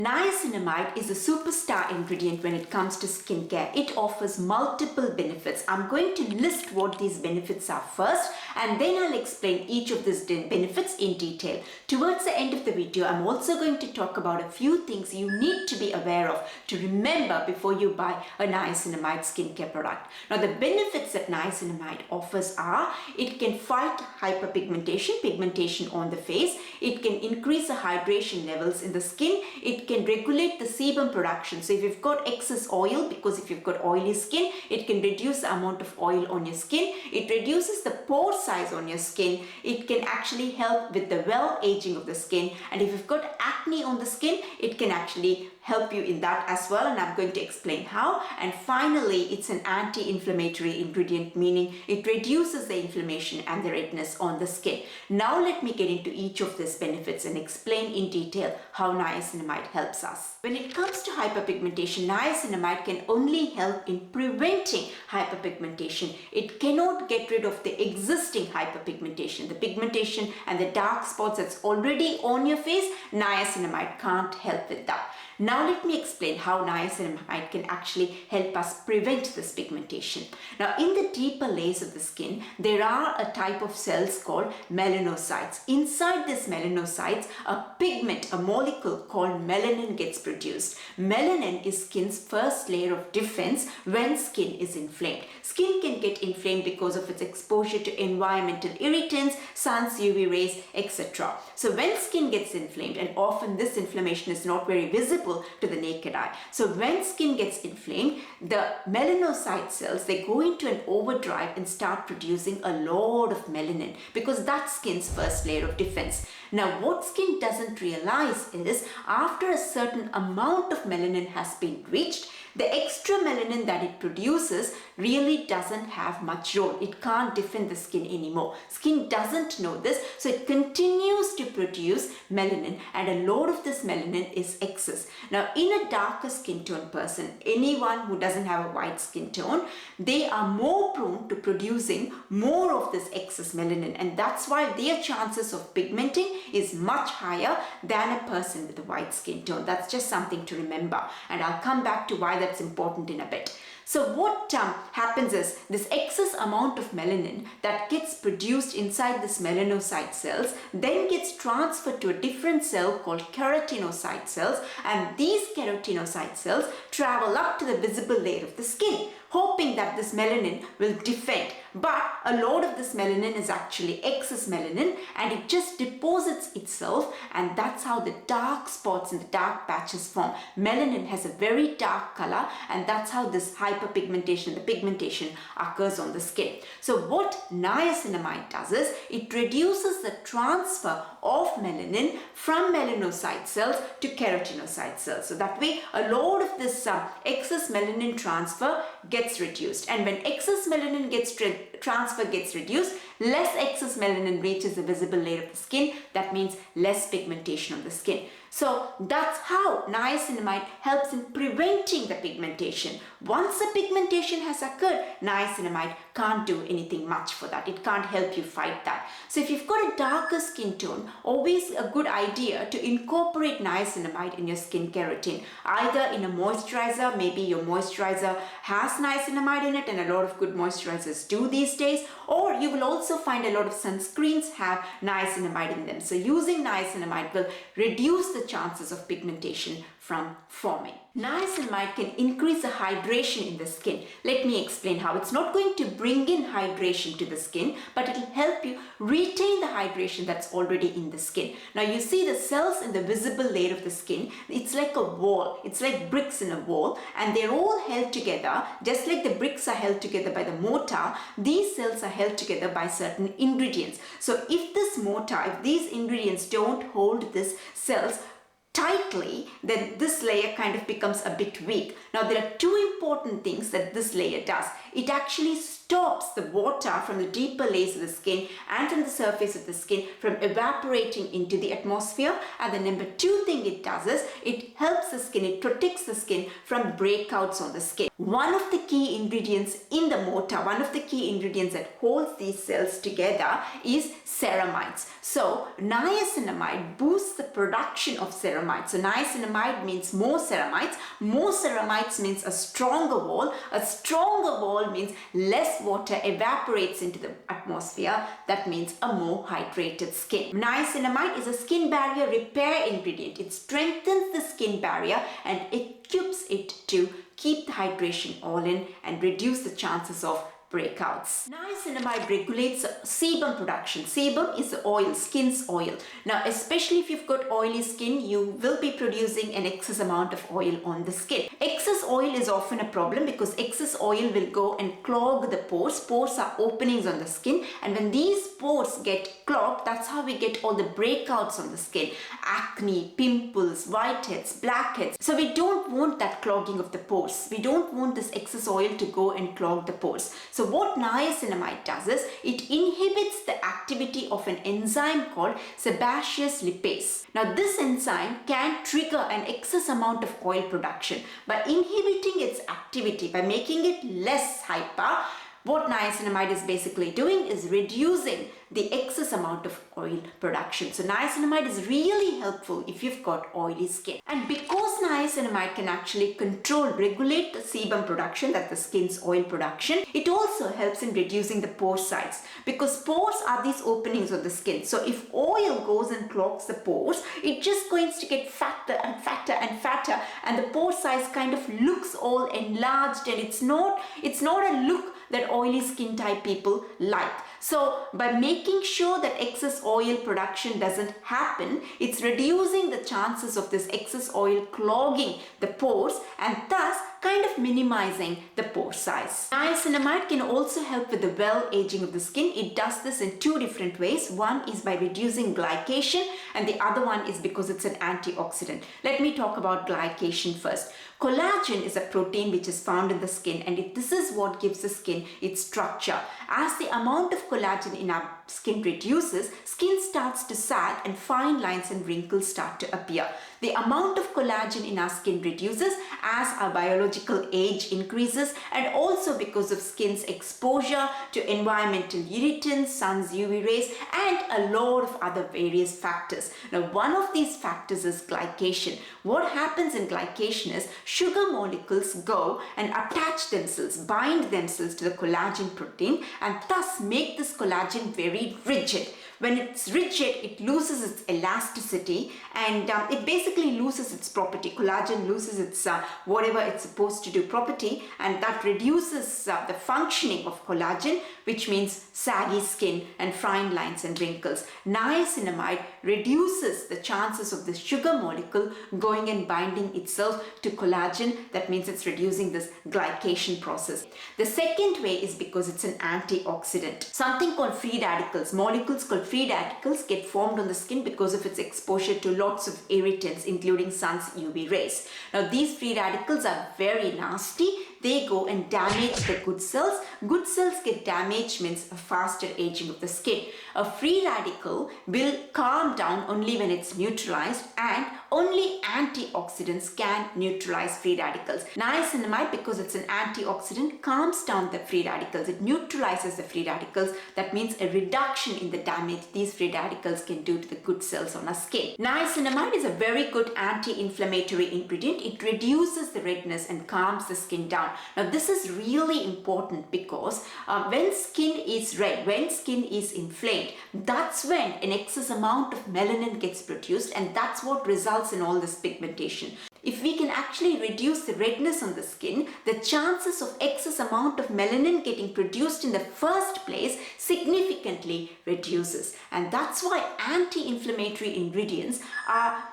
Niacinamide is a superstar ingredient when it comes to skincare. It offers multiple benefits. I'm going to list what these benefits are first, and then I'll explain each of these benefits in detail. Towards the end of the video, I'm also going to talk about a few things you need to be aware of to remember before you buy a niacinamide skincare product. Now, the benefits that niacinamide offers are: it can fight hyperpigmentation, pigmentation on the face. It can increase the hydration levels in the skin. It can regulate the sebum production. So if you've got excess oil, because if you've got oily skin, it can reduce the amount of oil on your skin. It reduces the pore size on your skin. It can actually help with the aging of the skin. And if you've got acne on the skin, it can actually help you in that as well, and I'm going to explain how. And finally, it's an anti-inflammatory ingredient, meaning it reduces the inflammation and the redness on the skin. Now let me get into each of these benefits and explain in detail how niacinamide helps us. When it comes to hyperpigmentation, niacinamide can only help in preventing hyperpigmentation. It cannot get rid of the existing hyperpigmentation, the pigmentation and the dark spots that's already on your face. Niacinamide can't help with that. Now let me explain how niacinamide can actually help us prevent this pigmentation. Now, in the deeper layers of the skin, there are a type of cells called melanocytes. Inside these melanocytes, a pigment, a molecule called melanin gets produced. Melanin is skin's first layer of defense when skin is inflamed. Skin can get inflamed because of its exposure to environmental irritants, sun's UV rays, etc. So when skin gets inflamed, and often this inflammation is not very visible to the naked eye. So when skin gets inflamed, the melanocyte cells, they go into an overdrive and start producing a lot of melanin, because that's skin's first layer of defense. Now, what skin doesn't realize is after a certain amount of melanin has been reached, the extra melanin that it produces really doesn't have much role. It can't defend the skin anymore. Skin doesn't know this, so it continues to produce melanin, and a lot of this melanin is excess. Now, in a darker skin tone person, anyone who doesn't have a white skin tone, they are more prone to producing more of this excess melanin, and that's why their chances of pigmenting is much higher than a person with a white skin tone. That's just something to remember, and I'll come back to why that's important in a bit. So what happens is this excess amount of melanin that gets produced inside this melanocyte cells then gets transferred to a different cell called keratinocyte cells, and these keratinocyte cells travel up to the visible layer of the skin, hoping that this melanin will defend. But a lot of this melanin is actually excess melanin, and it just deposits itself, and that's how the dark spots and the dark patches form. Melanin has a very dark color, and that's how this hyperpigmentation, the pigmentation, occurs on the skin. So what niacinamide does is it reduces the transfer of melanin from melanocyte cells to keratinocyte cells. So that way a lot of this excess melanin transfer gets reduced, and when excess melanin transfer gets reduced, less excess melanin reaches the visible layer of the skin. That means less pigmentation on the skin. So that's how niacinamide helps in preventing the pigmentation. Once the pigmentation has occurred, niacinamide can't do anything much for that. It can't help you fight that. So if you've got a darker skin tone, always a good idea to incorporate niacinamide in your skincare routine. Either in a moisturizer, maybe your moisturizer has niacinamide in it, and a lot of good moisturizers do these days, or you will also find a lot of sunscreens have niacinamide in them. So using niacinamide will reduce the chances of pigmentation from forming. Niacinamide can increase the hydration in the skin. Let me explain how. It's not going to bring in hydration to the skin, but it will help you retain the hydration that's already in the skin. Now you see the cells in the visible layer of the skin, it's like a wall. It's like bricks in a wall, and they're all held together. Just like the bricks are held together by the mortar, these cells are held together by certain ingredients. So if these ingredients don't hold these cells tightly, then this layer kind of becomes a bit weak. Now there are two important things that this layer does. It actually stops the water from the deeper layers of the skin and from the surface of the skin from evaporating into the atmosphere. And the number 2 thing it does is it helps the skin, it protects the skin from breakouts on the skin. One of the key ingredients in the 𝗦𝗸, one of the key ingredients that holds these cells together is ceramides. So niacinamide boosts the production of ceramides. So niacinamide means more ceramides. More ceramides means a stronger wall. A stronger wall means less water evaporates into the atmosphere. That means a more hydrated skin. Niacinamide is a skin barrier repair ingredient. It strengthens the skin barrier and equips it to keep the hydration all in and reduce the chances of breakouts. Niacinamide regulates sebum production. Sebum is the oil, skin's oil. Now, especially if you've got oily skin, you will be producing an excess amount of oil on the skin. Excess oil is often a problem because excess oil will go and clog the pores. Pores are openings on the skin, and when these pores get clogged, that's how we get all the breakouts on the skin. Acne, pimples, whiteheads, blackheads. So we don't want that clogging of the pores. We don't want this excess oil to go and clog the pores. So what niacinamide does is it inhibits the activity of an enzyme called sebaceous lipase. Now this enzyme can trigger an excess amount of oil production. By inhibiting its activity, by making it less hyper, what niacinamide is basically doing is reducing the excess amount of oil production. So niacinamide is really helpful if you've got oily skin. And because niacinamide can actually regulate the sebum production, that's the skin's oil production, it also helps in reducing the pore size, because pores are these openings of the skin. So if oil goes and clogs the pores, it's just going to get fatter and fatter and fatter, and the pore size kind of looks all enlarged, and it's not a look that oily skin type people like. So by making sure that excess oil production doesn't happen, it's reducing the chances of this excess oil clogging the pores and thus kind of minimizing the pore size. Niacinamide can also help with the well aging of the skin. It does this in 2 different ways. One is by reducing glycation, and the other one is because it's an antioxidant. Let me talk about glycation first. Collagen is a protein which is found in the skin, and this is what gives the skin its structure. As the amount of collagen in our skin reduces, skin starts to sag and fine lines and wrinkles start to appear. The amount of collagen in our skin reduces as our biological age increases, and also because of skin's exposure to environmental irritants, sun's UV rays, and a lot of other various factors. Now, one of these factors is glycation. What happens in glycation is sugar molecules go and attach themselves, bind themselves to the collagen protein, and thus make this collagen very rigid. When it's rigid, it loses its elasticity, and it basically loses its property. Collagen loses its whatever it's supposed to do property, and that reduces the functioning of collagen, which means saggy skin and fine lines and wrinkles. Niacinamide reduces the chances of the sugar molecule going and binding itself to collagen. That means it's reducing this glycation process. The second way is because it's an antioxidant. Something called free radicals, molecules called free radicals, get formed on the skin because of its exposure to lots of irritants, including sun's UV rays. Now, these free radicals are very nasty. They go and damage the good cells. Good cells get damaged means a faster aging of the skin. A free radical will calm down only when it's neutralized, and only antioxidants can neutralize free radicals. Niacinamide, because it's an antioxidant, calms down the free radicals. It neutralizes the free radicals. That means a reduction in the damage these free radicals can do to the good cells on our skin. Niacinamide is a very good anti-inflammatory ingredient. It reduces the redness and calms the skin down. Now, this is really important because when skin is red, when skin is inflamed, that's when an excess amount of melanin gets produced, and that's what results in all this pigmentation. If we can actually reduce the redness on the skin, the chances of excess amount of melanin getting produced in the first place significantly reduces. And that's why anti-inflammatory ingredients are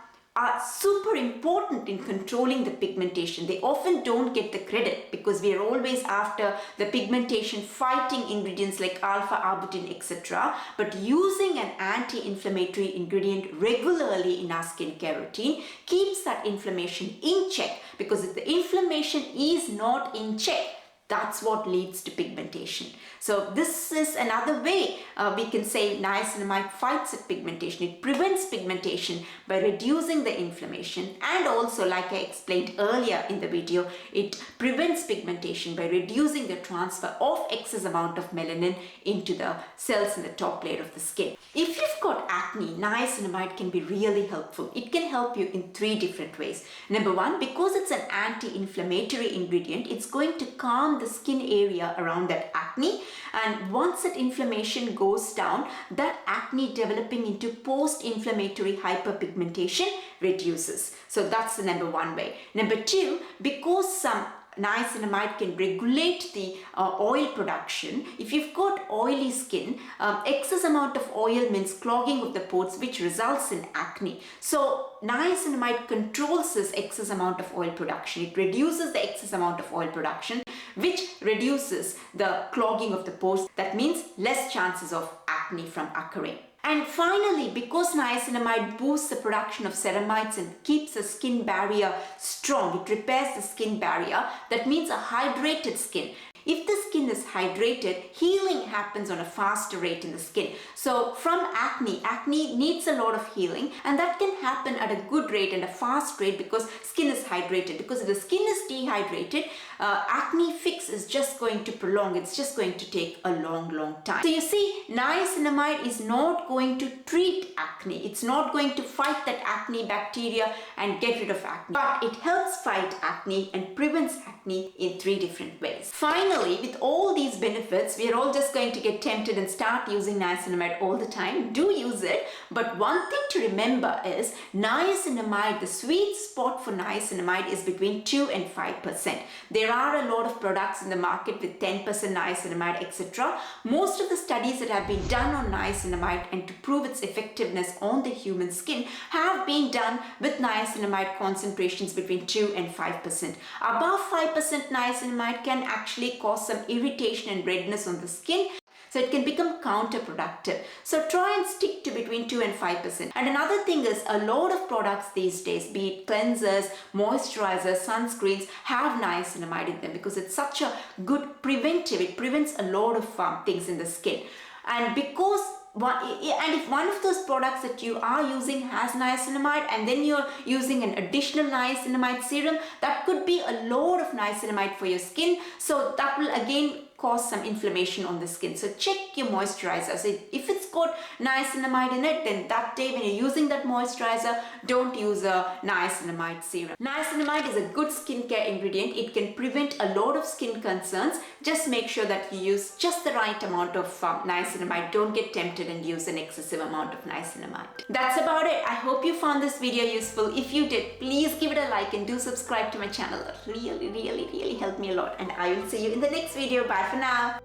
super important in controlling the pigmentation. They often don't get the credit because we are always after the pigmentation fighting ingredients like alpha-arbutin, etc. But using an anti-inflammatory ingredient regularly in our skincare routine keeps that inflammation in check, because if the inflammation is not in check, That's what leads to pigmentation. So this is another way we can say niacinamide fights at pigmentation. It prevents pigmentation by reducing the inflammation, and also, like I explained earlier in the video, it prevents pigmentation by reducing the transfer of excess amount of melanin into the cells in the top layer of the skin. If you've got acne, niacinamide can be really helpful. It can help you in 3 different ways. Number 1, because it's an anti-inflammatory ingredient, it's going to calm the skin area around that acne, and once that inflammation goes down, that acne developing into post-inflammatory hyperpigmentation reduces. So that's the number 1 way. Number 2, because some niacinamide can regulate the oil production. If you've got oily skin, excess amount of oil means clogging of the pores, which results in acne. So niacinamide controls this excess amount of oil production. It reduces the excess amount of oil production, which reduces the clogging of the pores. That means less chances of acne from occurring. And finally, because niacinamide boosts the production of ceramides and keeps the skin barrier strong, it repairs the skin barrier. That means a hydrated skin. If the skin is hydrated, healing happens on a faster rate in the skin. So from acne needs a lot of healing, and that can happen at a good rate and a fast rate because skin is hydrated. Because if the skin is dehydrated, acne fix is just going to prolong. It's just going to take a long time. So you see, niacinamide is not going to treat acne. It's not going to fight that acne bacteria and get rid of acne. But it helps fight acne and prevents acne in 3 different ways. Finally, with all these benefits, we are all just going to get tempted and start using niacinamide all the time. Do use it, but one thing to remember is niacinamide, the sweet spot for niacinamide is between 2 and 5%. There are a lot of products in the market with 10% niacinamide, etc. Most of the studies that have been done on niacinamide and to prove its effectiveness on the human skin have been done with niacinamide concentrations between 2 and 5%. Above 5% niacinamide can actually cause some irritation and redness on the skin. So it can become counterproductive. So try and stick to between 2 and 5%. And another thing is, a lot of products these days, be it cleansers, moisturizers, sunscreens, have niacinamide in them because it's such a good preventive. It prevents a lot of things in the skin. And because if one of those products that you are using has niacinamide and then you're using an additional niacinamide serum, that could be a lot of niacinamide for your skin. So that will again cause some inflammation on the skin. So check your moisturizer. So if it's got niacinamide in it, then that day when you're using that moisturizer, don't use a niacinamide serum. Niacinamide is a good skincare ingredient. It can prevent a lot of skin concerns. Just make sure that you use just the right amount of niacinamide. Don't get tempted and use an excessive amount of niacinamide. That's about it. I hope you found this video useful. If you did, please give it a like and do subscribe to my channel. That really helped me a lot. And I will see you in the next video. Bye for now.